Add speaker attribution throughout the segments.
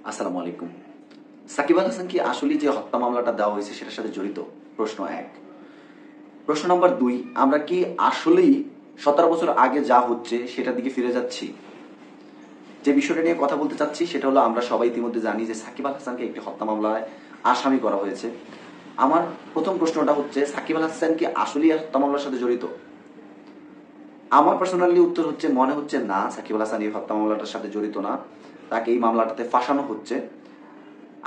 Speaker 1: আসসালামু আলাইকুম। সাকিব আল হাসান কি আসলেই যে হত্যা মামলাটা দেওয়া হয়েছে সেটার সাথে জড়িত? প্রশ্ন ১। প্রশ্ন নম্বর ২, আমরা কি আসলেই ১৭ বছর আগে যা হচ্ছে সেটার দিকে ফিরে যাচ্ছি? যে বিষয়টা নিয়ে কথা বলতে চাচ্ছি সেটা হলো, আমরা সবাই ইতিমধ্যে জানি যে সাকিব আল হাসানকে একটি হত্যা মামলায় আসামি করা হয়েছে। আমার প্রথম প্রশ্নটা হচ্ছে, সাকিব আল হাসান কি আসলেই হত্যা মামলার সাথে জড়িত? আমার পার্সোনালি উত্তর হচ্ছে, মনে হচ্ছে না, সাকিব আল হাসান এই হত্যা মামলাটার সাথে জড়িত না। তাকে এই মামলাটাতে ফাঁসানো হচ্ছে।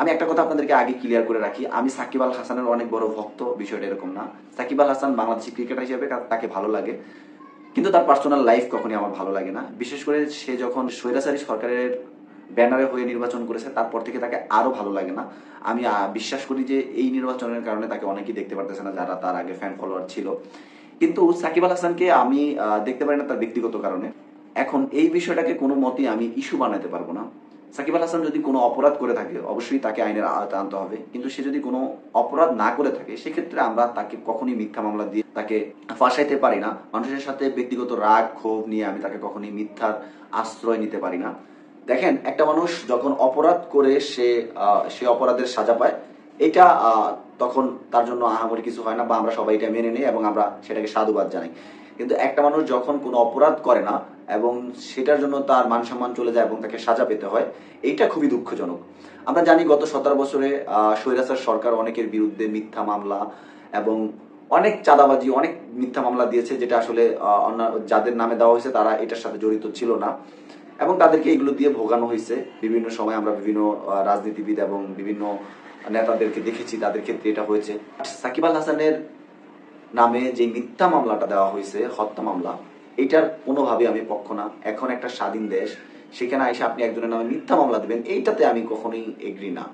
Speaker 1: আমি একটা কথা আপনাদেরকে আগে ক্লিয়ার করে রাখি, আমি সাকিব আল হাসানের অনেক বড় ভক্ত, বিষয়টা এরকম না। সাকিব আল হাসান বাংলাদেশি ক্রিকেটার হিসেবে তাকে ভালো লাগে, কিন্তু তার পার্সোনাল লাইফ কখনই আমার ভালো লাগে না। বিশেষ করে সে যখন স্বৈরাচারী সরকারের ব্যানারে হয়ে নির্বাচন করেছে তারপর থেকে তাকে আরো ভালো লাগে না। আমি বিশ্বাস করি যে এই নির্বাচনের কারণে তাকে অনেকেই দেখতে পারতেছে না, যারা তার আগে ফ্যান ফলোয়ার ছিল। কিন্তু সাকিব আল হাসানকে আমি দেখতে পারি না তার ব্যক্তিগত কারণে। এখন এই বিষয়টাকে কোনো মতেই আমি ইস্যু বানাতে পারবো না। সাকিব আল হাসান যদি কোনো অপরাধ করে থাকে অবশ্যই তাকে আইনের আওতায় আনতে হবে, কিন্তু সে যদি কোনো অপরাধ না করে থাকে সেক্ষেত্রে আমরা তাকে কখনোই মিথ্যা মামলা দিয়ে তাকে ফাঁসাইতে পারি না। মানুষের সাথে ব্যক্তিগত রাগ ক্ষোভ নিয়ে আমি তাকে কখনোই মিথ্যার আশ্রয় নিতে পারি না। দেখেন, একটা মানুষ যখন অপরাধ করে সে অপরাধের সাজা পায়, এটা তখন তার জন্য আহামরি কিছু হয় না, বা আমরা সবাই এটা মেনে নিই এবং আমরা সেটাকে সাধুবাদ জানাই। কিন্তু একটা মানুষ যখন কোনো অপরাধ করে না এবং সেটার জন্য তার মান সম্মান চলে যায় এবং তাকে সাজা পেতে হয়, এইটা খুবই দুঃখজনক। আমরা জানি গত 17 বছরে স্বৈরাচার সরকার অনেকের বিরুদ্ধে মিথ্যা মামলা এবং অনেক চাঁদাবাজি, অনেক মিথ্যা মামলা দিয়েছে, যেটা আসলে যাদের নামে দেওয়া হয়েছে তারা এটার সাথে জড়িত ছিল না, এবং তাদেরকে এগুলো দিয়ে ভোগানো হয়েছে। বিভিন্ন সময় আমরা বিভিন্ন রাজনীতিবিদ এবং বিভিন্ন নেতাদেরকে দেখেছি তাদের ক্ষেত্রে এটা হয়েছে। সাকিব আল হাসানের নামে যে মিথ্যা মামলাটা দেওয়া হয়েছে, হত্যা মামলা, এইটার কোনোভাবে আমি পক্ষ না। এখন একটা স্বাধীন দেশ, সেখানে এসে আপনি একজনের নামে মিথ্যা মামলা দিবেন, এইটাতে আমি কখনোই এগ্রি না।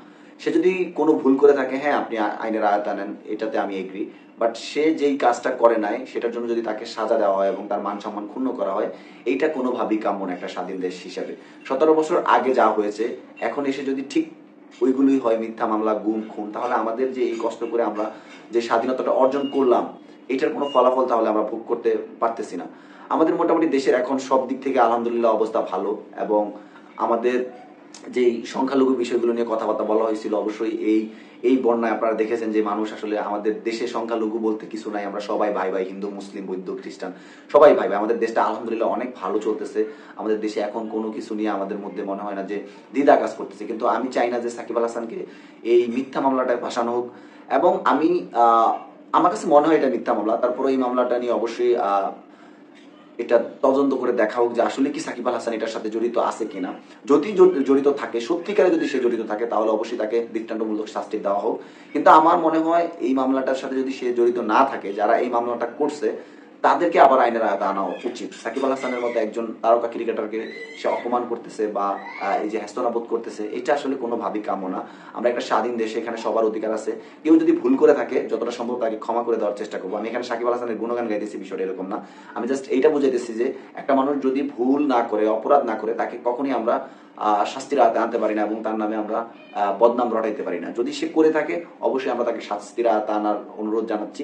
Speaker 1: সে যদি কোনো ভুল করে থাকে, হ্যাঁ আপনি আইনের আয়ত্তে আনেন, এটাতে আমি এগ্রি। বাট সে যেই কাজটা করে নাই সেটার জন্য যদি তাকে সাজা দেওয়া হয় এবং তার মান সম্মান ক্ষুণ্ণ করা হয়, এইটা কোনোভাবেই কাম্য না একটা স্বাধীন দেশ হিসাবে। 17 বছর আগে যা হয়েছে, এখন এসে যদি ঠিক ওইগুলোই হয়, মিথ্যা মামলা, গুম খুন, তাহলে আমাদের যে এই কষ্ট করে আমরা যে স্বাধীনতাটা অর্জন করলাম, এটার কোনো ফলাফল তাহলে আমরা ভোগ করতে পারতেছি না। আমাদের মোটামুটি দেশের এখন সব দিক থেকে আলহামদুলিল্লাহ অবস্থা ভালো, এবং আমাদের যেই সংখ্যালঘু বিষয়গুলো নিয়ে কথাবার্তা বলা হয়েছিল, অবশ্যই এই এই বন্যায় আপনারা দেখেছেন যে মানুষ আসলে, আমাদের দেশে সংখ্যালঘু বলতে কিছু নাই, আমরা সবাই ভাই ভাই, হিন্দু মুসলিম বৌদ্ধ খ্রিস্টান সবাই ভাই ভাই। আমাদের দেশটা আলহামদুলিল্লাহ অনেক ভালো চলতেছে। আমাদের দেশে এখন কোনো কিছু নিয়ে আমাদের মধ্যে মনে হয় না যে দ্বিধা কাজ করতেছে। কিন্তু আমি চাই না যে সাকিব আল হাসানকে এই মিথ্যা মামলাটায় ফাঁসানো হোক, এবং আমি আমার কাছে মনে হয় এটা মিথ্যা মামলা। তারপরে এই মামলাটা নিয়ে অবশ্যই এটা তদন্ত করে দেখা হোক যে আসলে কি সাকিব আল হাসান এটার সাথে জড়িত আছে কিনা। যদি জড়িত থাকে, সত্যিকারে যদি সে জড়িত থাকে, তাহলে অবশ্যই তাকে দৃষ্টান্তমূলক শাস্তি দেওয়া হোক। কিন্তু আমার মনে হয় এই মামলাটার সাথে যদি সে জড়িত না থাকে, যারা এই মামলাটা করছে তাদেরকে আবার আইনের আওতায় আনা উচিত। সাকিব আল হাসানের মতো একজন তারকা ক্রিকেটারকে সে অপমান করতেছে বা এই যে হেস্তনাবোধ করতেছে, এটা আসলে কোনোভাবেই কাম্য না। আমরা একটা স্বাধীন দেশে, এখানে সবার অধিকার আছে। কেউ যদি ভুল করে থাকে, যতটা সম্ভব তাকে ক্ষমা করে দেওয়ার চেষ্টা করবো। আমি এখানে সাকিব আল হাসানের গুণগান গাইতেছি, বিষয়টা এরকম না। আমি জাস্ট এইটা বুঝাইতেছি যে একটা মানুষ যদি ভুল না করে, অপরাধ না করে, তাকে কখনই আমরা শাস্তির আওতায় আনতে পারি না এবং তার নামে আমরা বদনাম রটাইতে পারি না। যদি সে করে থাকে, অবশ্যই আমরা তাকে শাস্তির আওতায় আনার অনুরোধ জানাচ্ছি।